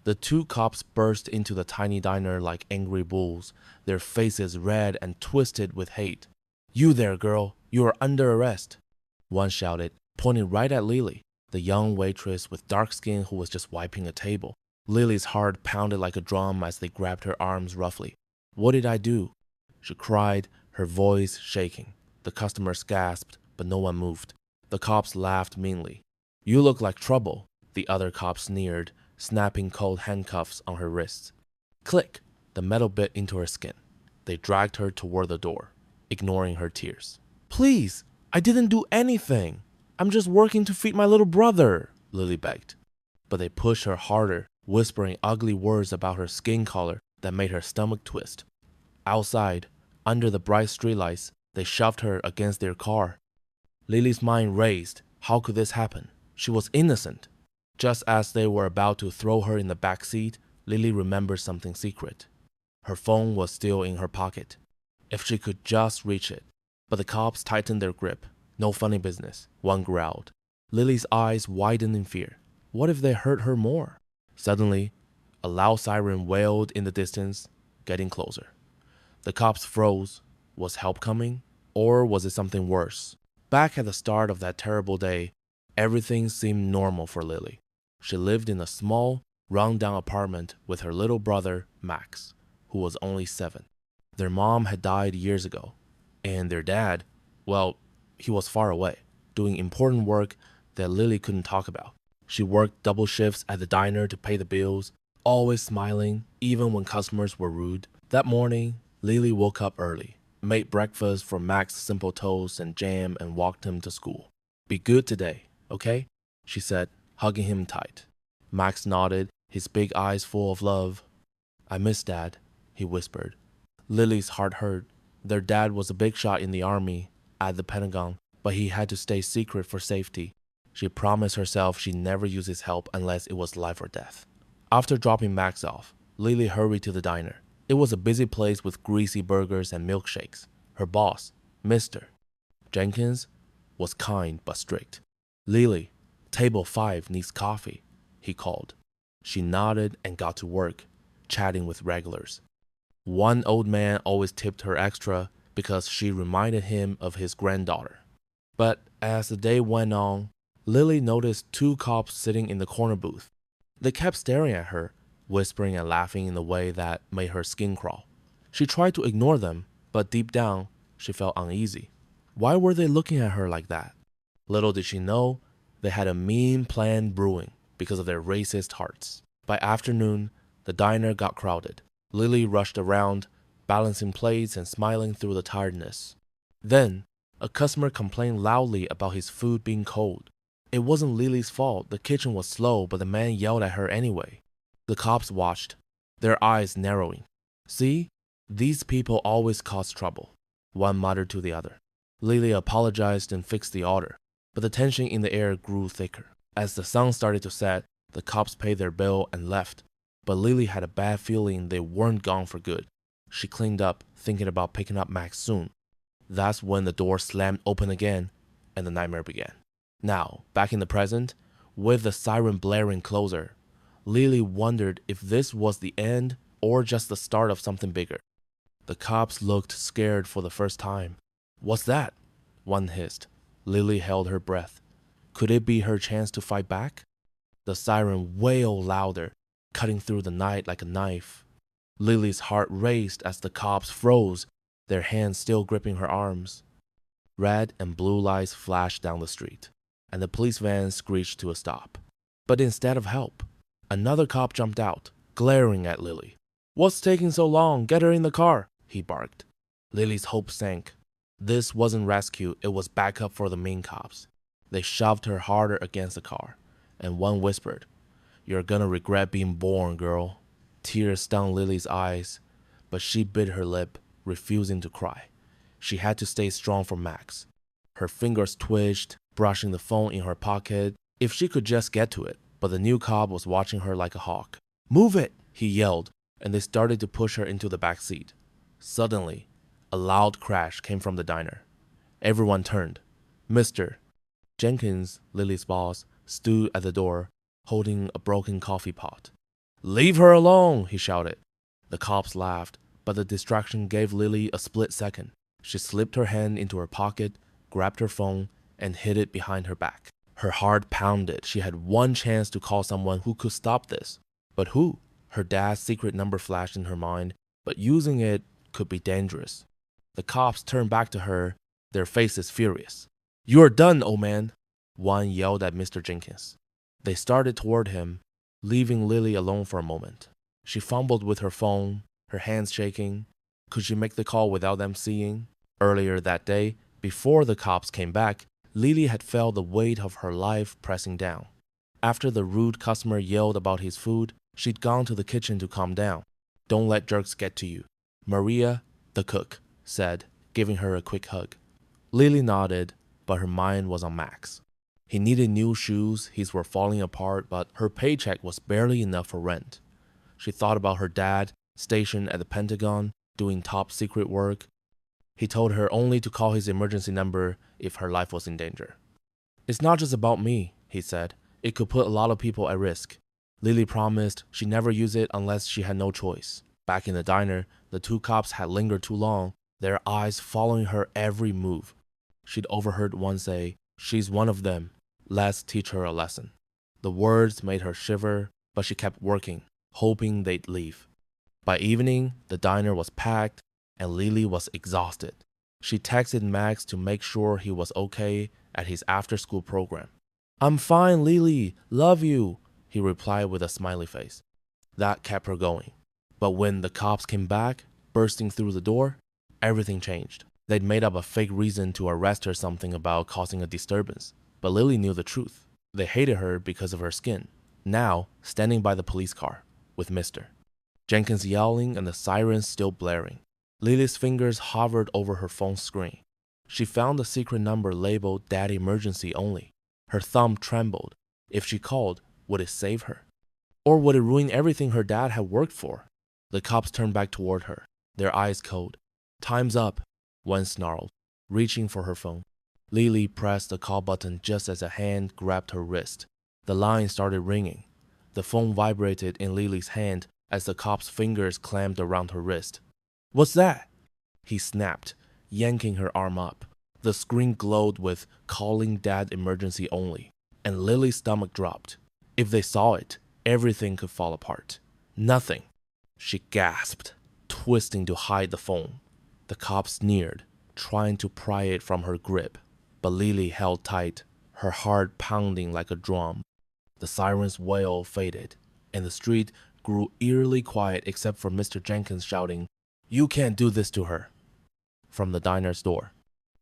The two cops burst into the tiny diner like angry bulls, their faces red and twisted with hate. "You there, girl! You are under arrest!" one shouted, pointing right at Lily, the young waitress with dark skin who was just wiping a table. Lily's heart pounded like a drum as they grabbed her arms roughly. "What did I do?" she cried, her voice shaking. The customers gasped, but no one moved. The cops laughed meanly. "You look like trouble," the other cop sneered, snapping cold handcuffs on her wrists. Click! The metal bit into her skin. They dragged her toward the door, ignoring her tears. "Please, I didn't do anything. I'm just working to feed my little brother," Lily begged. But they pushed her harder, whispering ugly words about her skin color that made her stomach twist. Outside, under the bright streetlights, they shoved her against their car. Lily's mind raced. How could this happen? She was innocent. Just as they were about to throw her in the back seat, Lily remembered something secret. Her phone was still in her pocket. If she could just reach it. But the cops tightened their grip. "No funny business," one growled. Lily's eyes widened in fear. What if they hurt her more? Suddenly, a loud siren wailed in the distance, getting closer. The cops froze. Was help coming? Or was it something worse? Back at the start of that terrible day, everything seemed normal for Lily. She lived in a small, run-down apartment with her little brother, Max, who was only 7. Their mom had died years ago, and their dad, well, he was far away, doing important work that Lily couldn't talk about. She worked double shifts at the diner to pay the bills, always smiling, even when customers were rude. That morning, Lily woke up early, made breakfast for Max simple toast and jam, and walked him to school. "Be good today, okay?" she said, hugging him tight. Max nodded, his big eyes full of love. "I miss Dad," he whispered. Lily's heart hurt. Their dad was a big shot in the army, at the Pentagon, but he had to stay secret for safety. She promised herself she'd never use his help unless it was life or death. After dropping Max off, Lily hurried to the diner. It was a busy place with greasy burgers and milkshakes. Her boss, Mr. Jenkins, was kind but strict. "Lily, table 5 needs coffee," he called. She nodded and got to work, chatting with regulars. One old man always tipped her extra because she reminded him of his granddaughter. But as the day went on, Lily noticed 2 cops sitting in the corner booth. They kept staring at her, whispering and laughing in a way that made her skin crawl. She tried to ignore them, but deep down, she felt uneasy. Why were they looking at her like that? Little did she know, they had a mean plan brewing because of their racist hearts. By afternoon, the diner got crowded. Lily rushed around, balancing plates and smiling through the tiredness. Then, a customer complained loudly about his food being cold. It wasn't Lily's fault, the kitchen was slow, but the man yelled at her anyway. The cops watched, their eyes narrowing. "See? These people always cause trouble," one muttered to the other. Lily apologized and fixed the order, but the tension in the air grew thicker. As the sun started to set, the cops paid their bill and left, but Lily had a bad feeling they weren't gone for good. She cleaned up, thinking about picking up Max soon. That's when the door slammed open again, and the nightmare began. Now, back in the present, with the siren blaring closer, Lily wondered if this was the end or just the start of something bigger. The cops looked scared for the first time. "What's that?" one hissed. Lily held her breath. Could it be her chance to fight back? The siren wailed louder, cutting through the night like a knife. Lily's heart raced as the cops froze, their hands still gripping her arms. Red and blue lights flashed down the street, and the police van screeched to a stop. But instead of help, another cop jumped out, glaring at Lily. "What's taking so long? Get her in the car," he barked. Lily's hope sank. This wasn't rescue, it was backup for the mean cops. They shoved her harder against the car, and one whispered, "You're gonna regret being born, girl." Tears stung Lily's eyes, but she bit her lip, refusing to cry. She had to stay strong for Max. Her fingers twitched, brushing the phone in her pocket. If she could just get to it, but the new cop was watching her like a hawk. "Move it!" he yelled, and they started to push her into the back seat. Suddenly, a loud crash came from the diner. Everyone turned. Mr. Jenkins, Lily's boss, stood at the door, holding a broken coffee pot. "Leave her alone," he shouted. The cops laughed, but the distraction gave Lily a split second. She slipped her hand into her pocket, grabbed her phone, and hid it behind her back. Her heart pounded. She had one chance to call someone who could stop this. But who? Her dad's secret number flashed in her mind, but using it could be dangerous. The cops turned back to her, their faces furious. "You're done, old man," one yelled at Mr. Jenkins. They started toward him, leaving Lily alone for a moment. She fumbled with her phone, her hands shaking. Could she make the call without them seeing? Earlier that day, before the cops came back, Lily had felt the weight of her life pressing down. After the rude customer yelled about his food, she'd gone to the kitchen to calm down. "Don't let jerks get to you," Maria, the cook, said, giving her a quick hug. Lily nodded, but her mind was on Max. He needed new shoes, his were falling apart, but her paycheck was barely enough for rent. She thought about her dad, stationed at the Pentagon, doing top secret work. He told her only to call his emergency number if her life was in danger. "It's not just about me," he said. "It could put a lot of people at risk." Lily promised she'd never use it unless she had no choice. Back in the diner, the two cops had lingered too long, their eyes following her every move. She'd overheard one say, "She's one of them. Let's teach her a lesson." The words made her shiver, but she kept working, hoping they'd leave. By evening, the diner was packed, and Lily was exhausted. She texted Max to make sure he was okay at his after-school program. "I'm fine, Lily. Love you," he replied with a smiley face. That kept her going. But when the cops came back, bursting through the door, everything changed. They'd made up a fake reason to arrest her, something about causing a disturbance. But Lily knew the truth. They hated her because of her skin. Now, standing by the police car, with Mr. Jenkins yelling and the sirens still blaring, Lily's fingers hovered over her phone screen. She found the secret number labeled "Dad Emergency Only." Her thumb trembled. If she called, would it save her? Or would it ruin everything her dad had worked for? The cops turned back toward her, their eyes cold. "Time's up," one snarled, reaching for her phone. Lily pressed the call button just as a hand grabbed her wrist. The line started ringing. The phone vibrated in Lily's hand as the cop's fingers clamped around her wrist. "What's that?" he snapped, yanking her arm up. The screen glowed with "Calling Dad Emergency Only," and Lily's stomach dropped. If they saw it, everything could fall apart. Nothing. She gasped, twisting to hide the phone. The cop sneered, trying to pry it from her grip, but Lily held tight, her heart pounding like a drum. The siren's wail faded, and the street grew eerily quiet except for Mr. Jenkins shouting, "You can't do this to her," from the diner's door.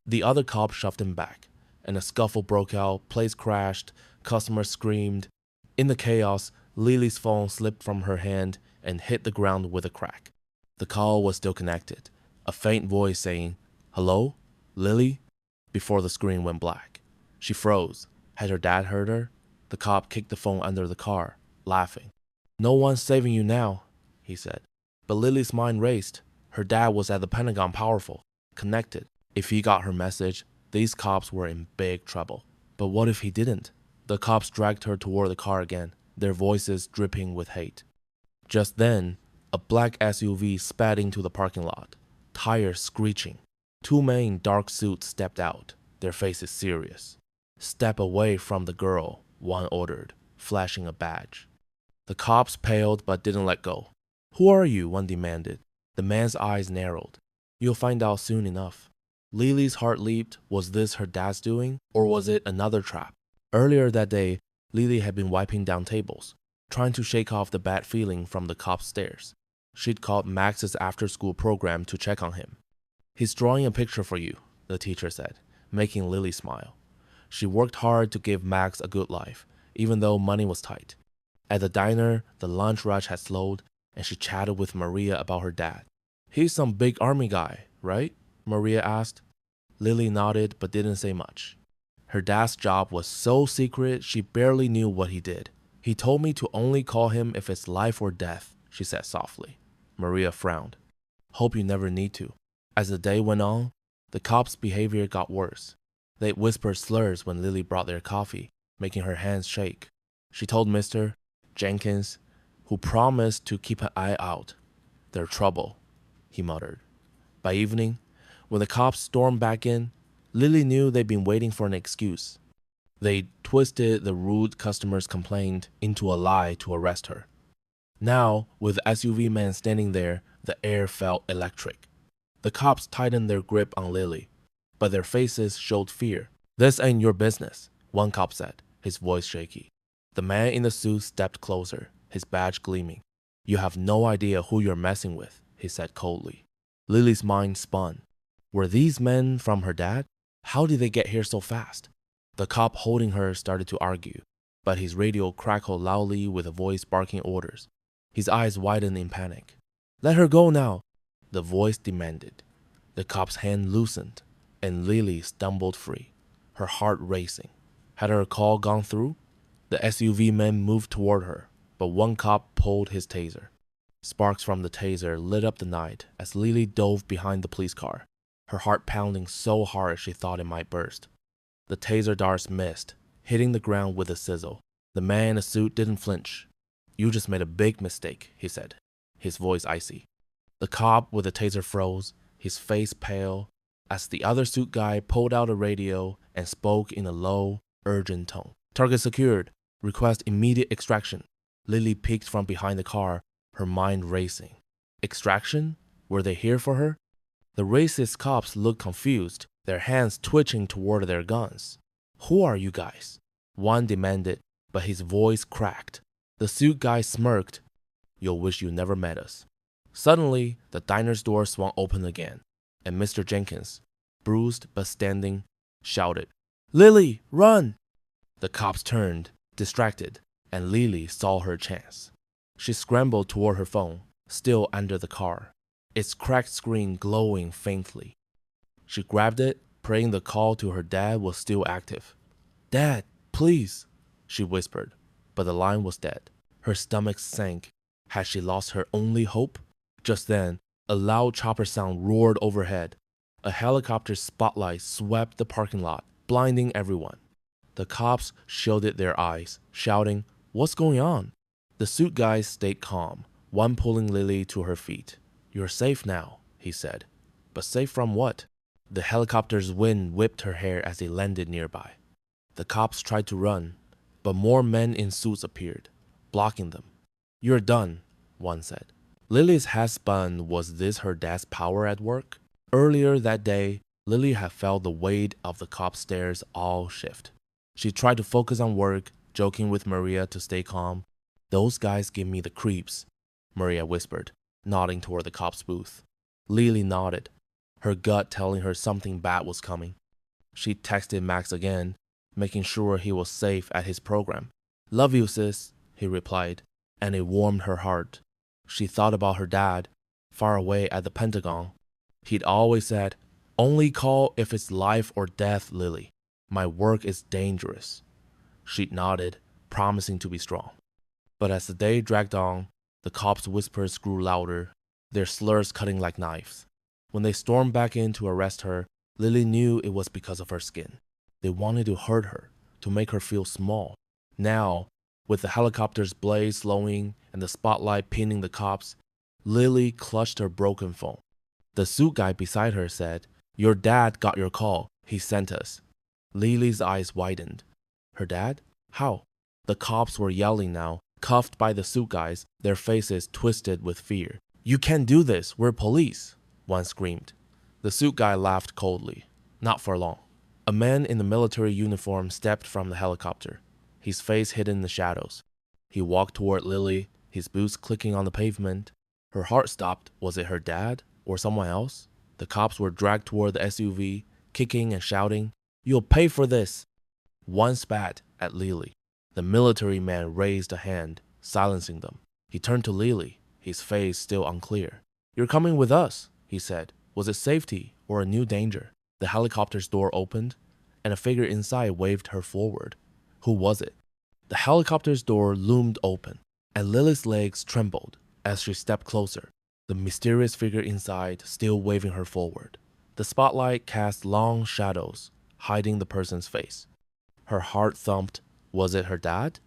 The other cop shoved him back, and a scuffle broke out, plates crashed, customers screamed. In the chaos, Lily's phone slipped from her hand and hit the ground with a crack. The call was still connected, a faint voice saying, "Hello? Lily?" before the screen went black. She froze. Had her dad heard her? The cop kicked the phone under the car, laughing. "No one's saving you now," he said. But Lily's mind raced. Her dad was at the Pentagon, powerful, connected. If he got her message, these cops were in big trouble. But what if he didn't? The cops dragged her toward the car again, their voices dripping with hate. Just then, a black SUV sped into the parking lot, tires screeching. Two men in dark suits stepped out, their faces serious. "Step away from the girl," one ordered, flashing a badge. The cops paled but didn't let go. "Who are you?" one demanded. The man's eyes narrowed. "You'll find out soon enough." Lily's heart leaped. Was this her dad's doing, or was it another trap? Earlier that day, Lily had been wiping down tables, trying to shake off the bad feeling from the cop's stares. She'd called Max's after-school program to check on him. "He's drawing a picture for you," the teacher said, making Lily smile. She worked hard to give Max a good life, even though money was tight. At the diner, the lunch rush had slowed, and she chatted with Maria about her dad. "He's some big army guy, right?" Maria asked. Lily nodded but didn't say much. Her dad's job was so secret she barely knew what he did. "He told me to only call him if it's life or death," she said softly. Maria frowned. "Hope you never need to." As the day went on, the cops' behavior got worse. They whispered slurs when Lily brought their coffee, making her hands shake. She told Mr. Jenkins, who promised to keep an eye out. They're trouble, he muttered. By evening, when the cops stormed back in, Lily knew they'd been waiting for an excuse. They twisted the rude customer's complaint into a lie to arrest her. Now, with the SUV man standing there, the air felt electric. The cops tightened their grip on Lily, but their faces showed fear. "This ain't your business," one cop said, his voice shaky. The man in the suit stepped closer, his badge gleaming. "You have no idea who you're messing with," he said coldly. Lily's mind spun. Were these men from her dad? How did they get here so fast? The cop holding her started to argue, but his radio crackled loudly with a voice barking orders. His eyes widened in panic. "Let her go now," the voice demanded. The cop's hand loosened, and Lily stumbled free, her heart racing. Had her call gone through? The SUV man moved toward her, but one cop pulled his taser. Sparks from the taser lit up the night as Lily dove behind the police car, her heart pounding so hard she thought it might burst. The taser darts missed, hitting the ground with a sizzle. The man in the suit didn't flinch. "You just made a big mistake," he said, his voice icy. The cop with the taser froze, his face pale, as the other suit guy pulled out a radio and spoke in a low, urgent tone. "Target secured. Request immediate extraction." Lily peeked from behind the car, her mind racing. Extraction? Were they here for her? The racist cops looked confused, their hands twitching toward their guns. "Who are you guys?" one demanded, but his voice cracked. The suit guy smirked. "You'll wish you never met us." Suddenly, the diner's door swung open again, and Mr. Jenkins, bruised but standing, shouted, "Lily, run!" The cops turned, distracted, and Lily saw her chance. She scrambled toward her phone, still under the car, its cracked screen glowing faintly. She grabbed it, praying the call to her dad was still active. "Dad, please," she whispered, but the line was dead. Her stomach sank. Had she lost her only hope? Just then, a loud chopper sound roared overhead. A helicopter's spotlight swept the parking lot, blinding everyone. The cops shielded their eyes, shouting, "What's going on?" The suit guys stayed calm, one pulling Lily to her feet. "You're safe now," he said. "But safe from what?" The helicopter's wind whipped her hair as they landed nearby. The cops tried to run, but more men in suits appeared, blocking them. "You're done," one said. Lily's head spun. Was this her dad's power at work? Earlier that day, Lily had felt the weight of the cop's stares all shift. She tried to focus on work, joking with Maria to stay calm. "Those guys give me the creeps," Maria whispered, nodding toward the cop's booth. Lily nodded, her gut telling her something bad was coming. She texted Max again, making sure he was safe at his program. "Love you, sis," he replied, and it warmed her heart. She thought about her dad, far away at the Pentagon. He'd always said, "Only call if it's life or death, Lily. My work is dangerous." She nodded, promising to be strong. But as the day dragged on, the cops' whispers grew louder, their slurs cutting like knives. When they stormed back in to arrest her, Lily knew it was because of her skin. They wanted to hurt her, to make her feel small. Now, with the helicopter's blaze slowing and the spotlight pinning the cops, Lily clutched her broken phone. The suit guy beside her said, "Your dad got your call. He sent us." Lily's eyes widened. Her dad? How? The cops were yelling now, cuffed by the suit guys, their faces twisted with fear. "You can't do this. We're police," one screamed. The suit guy laughed coldly. Not for long. A man in the military uniform stepped from the helicopter, his face hidden in the shadows. He walked toward Lily, his boots clicking on the pavement. Her heart stopped. Was it her dad or someone else? The cops were dragged toward the SUV, kicking and shouting, "You'll pay for this!" One spat at Lily. The military man raised a hand, silencing them. He turned to Lily, his face still unclear. "You're coming with us," he said. Was it safety or a new danger? The helicopter's door opened, and a figure inside waved her forward. Who was it? The helicopter's door loomed open, and Lily's legs trembled as she stepped closer, the mysterious figure inside still waving her forward. The spotlight cast long shadows, hiding the person's face. Her heart thumped. Was it her dad?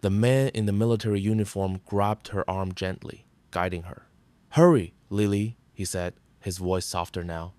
The man in the military uniform grabbed her arm gently, guiding her. "Hurry, Lily," he said, his voice softer now.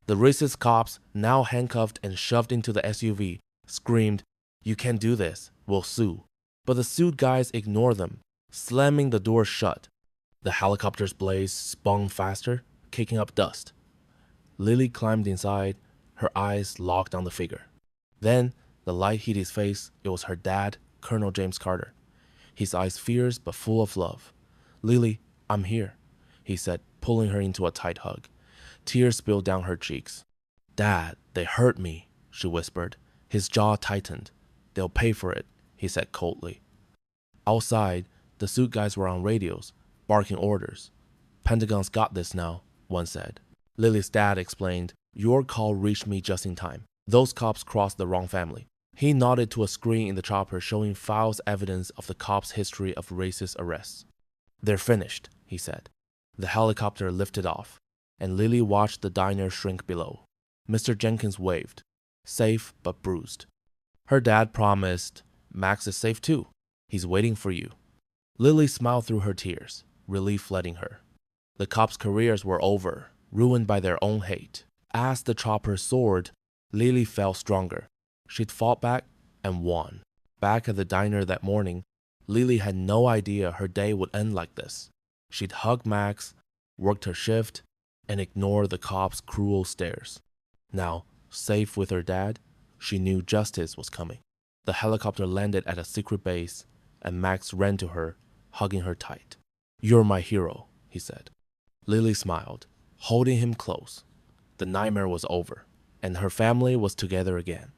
The racist cops, now handcuffed and shoved into the SUV, screamed, "You can't do this. We'll sue." But the suit guys ignored them, slamming the door shut. The helicopter's blades spun faster, kicking up dust. Lily climbed inside, her eyes locked on the figure. Then, the light hit his face. It was her dad, Colonel James Carter. His eyes fierce but full of love. "Lily, I'm here," he said, pulling her into a tight hug. Tears spilled down her cheeks. "Dad, they hurt me," she whispered. His jaw tightened. "They'll pay for it," he said coldly. Outside, the suit guys were on radios, barking orders. "Pentagon's got this now," one said. Lily's dad explained, "Your call reached me just in time. Those cops crossed the wrong family." He nodded to a screen in the chopper showing files evidence of the cops' history of racist arrests. "They're finished," he said. The helicopter lifted off, and Lily watched the diner shrink below. Mr. Jenkins waved, safe but bruised. Her dad promised, "Max is safe too. He's waiting for you." Lily smiled through her tears, relief flooding her. The cops' careers were over, ruined by their own hate. As the chopper soared, Lily felt stronger. She'd fought back and won. Back at the diner that morning, Lily had no idea her day would end like this. She'd hug Max, worked her shift, and ignored the cops' cruel stares. Now, safe with her dad, she knew justice was coming. The helicopter landed at a secret base, and Max ran to her, hugging her tight. "You're my hero," he said. Lily smiled, holding him close. The nightmare was over, and her family was together again.